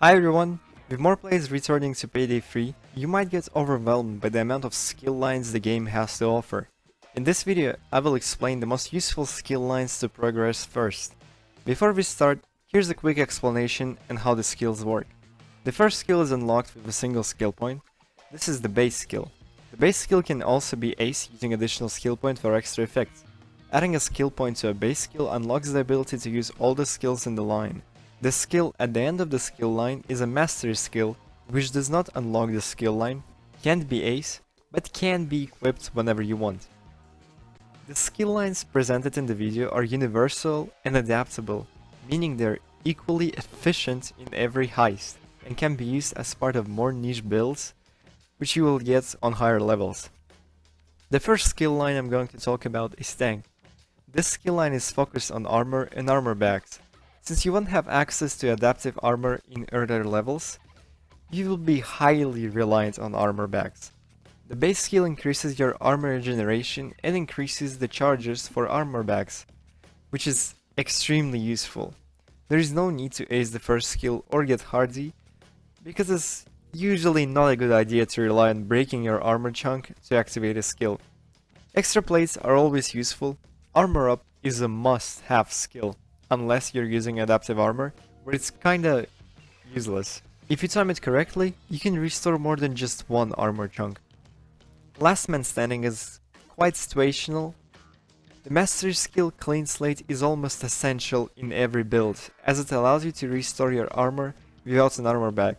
Hi everyone! With more players returning to Payday 3, you might get overwhelmed by the amount of skill lines the game has to offer. In this video, I will explain the most useful skill lines to progress first. Before we start, here's a quick explanation on how the skills work. The first skill is unlocked with a single skill point. This is the base skill. The base skill can also be aced using additional skill point for extra effects. Adding a skill point to a base skill unlocks the ability to use all the skills in the line. The skill at the end of the skill line is a mastery skill, which does not unlock the skill line, can't be ace, but can be equipped whenever you want. The skill lines presented in the video are universal and adaptable, meaning they're equally efficient in every heist, and can be used as part of more niche builds, which you will get on higher levels. The first skill line I'm going to talk about is tank. This skill line is focused on armor and armor bags. Since you won't have access to adaptive armor in earlier levels, you will be highly reliant on armor bags. The base skill increases your armor regeneration and increases the charges for armor bags, which is extremely useful. There is no need to ace the first skill or get hardy, because it's usually not a good idea to rely on breaking your armor chunk to activate a skill. Extra plates are always useful. Armor up is a must-have skill, unless you're using adaptive armor, where it's kinda useless. If you time it correctly, you can restore more than just one armor chunk. Last man standing is quite situational. The mastery skill clean slate is almost essential in every build, as it allows you to restore your armor without an armor bag,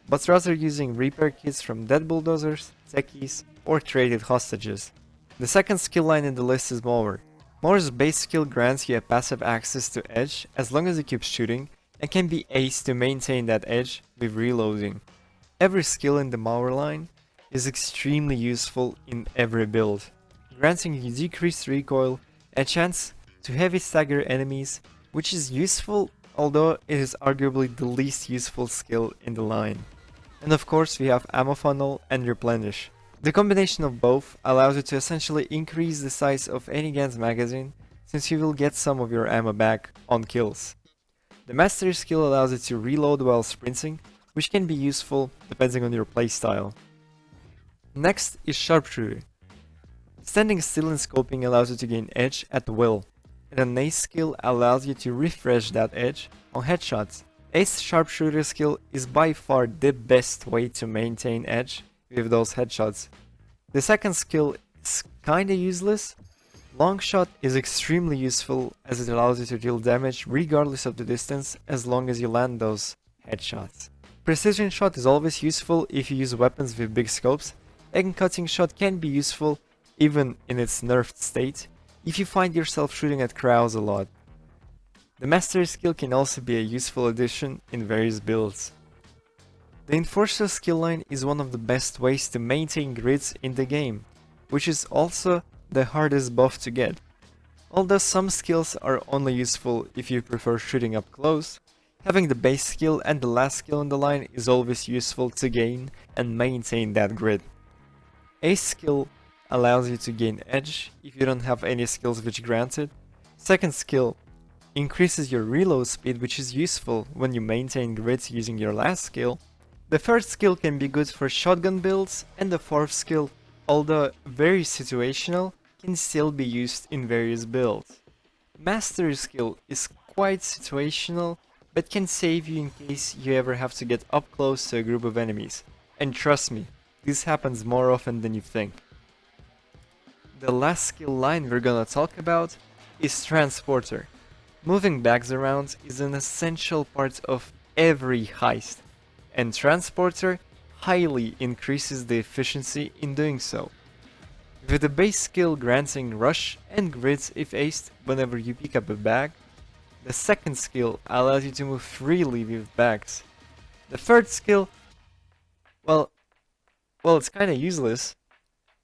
but rather using repair kits from dead bulldozers, techies, or traded hostages. The second skill line in the list is mower. Mower's base skill grants you a passive access to edge as long as you keep shooting, and can be aced to maintain that edge with reloading. Every skill in the mower line is extremely useful in every build, granting you decreased recoil, a chance to heavy stagger enemies, which is useful, although it is arguably the least useful skill in the line. And of course we have ammo funnel and replenish. The combination of both allows you to essentially increase the size of any gun's magazine, since you will get some of your ammo back on kills. The mastery skill allows you to reload while sprinting, which can be useful depending on your playstyle. Next is Sharpshooter. Standing still and scoping allows you to gain edge at will, and an ace skill allows you to refresh that edge on headshots. Ace Sharpshooter skill is by far the best way to maintain edge with those headshots. The second skill is kinda useless. Long shot is extremely useful as it allows you to deal damage regardless of the distance as long as you land those headshots. Precision shot is always useful if you use weapons with big scopes, and cutting shot can be useful even in its nerfed state if you find yourself shooting at crowds a lot. The mastery skill can also be a useful addition in various builds. The Enforcer skill line is one of the best ways to maintain grids in the game, which is also the hardest buff to get. Although some skills are only useful if you prefer shooting up close, having the base skill and the last skill in the line is always useful to gain and maintain that grid. Ace skill allows you to gain edge if you don't have any skills which grant it. Second skill increases your reload speed, which is useful when you maintain grids using your last skill. The third skill can be good for shotgun builds, and the fourth skill, although very situational, can still be used in various builds. Mastery skill is quite situational, but can save you in case you ever have to get up close to a group of enemies. And trust me, this happens more often than you think. The last skill line we're gonna talk about is Transporter. Moving bags around is an essential part of every heist, and Transporter highly increases the efficiency in doing so. With the base skill granting rush and grids if aced whenever you pick up a bag, the second skill allows you to move freely with bags. The third skill, well it's kinda useless,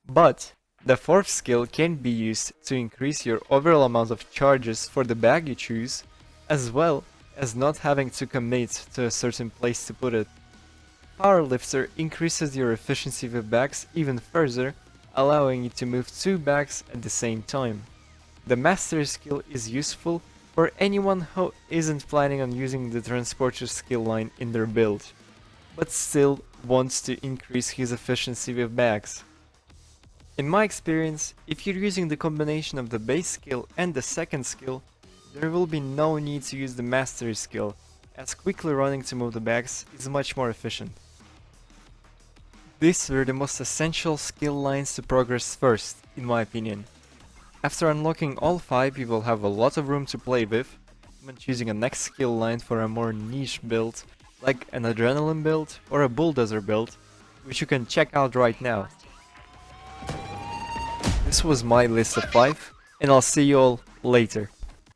but the fourth skill can be used to increase your overall amount of charges for the bag you choose, as well as not having to commit to a certain place to put it. Powerlifter increases your efficiency with bags even further, allowing you to move two bags at the same time. The mastery skill is useful For anyone who isn't planning on using the transporter skill line in their build, but still wants to increase his efficiency with bags. In my experience, if you're using the combination of the base skill and the second skill, there will be no need to use the mastery skill, as quickly running to move the bags is much more efficient. These were the most essential skill lines to progress first, in my opinion. After unlocking all 5, you will have a lot of room to play with when choosing a next skill line for a more niche build, like an adrenaline build or a bulldozer build, which you can check out right now. This was my list of 5, and I'll see you all later.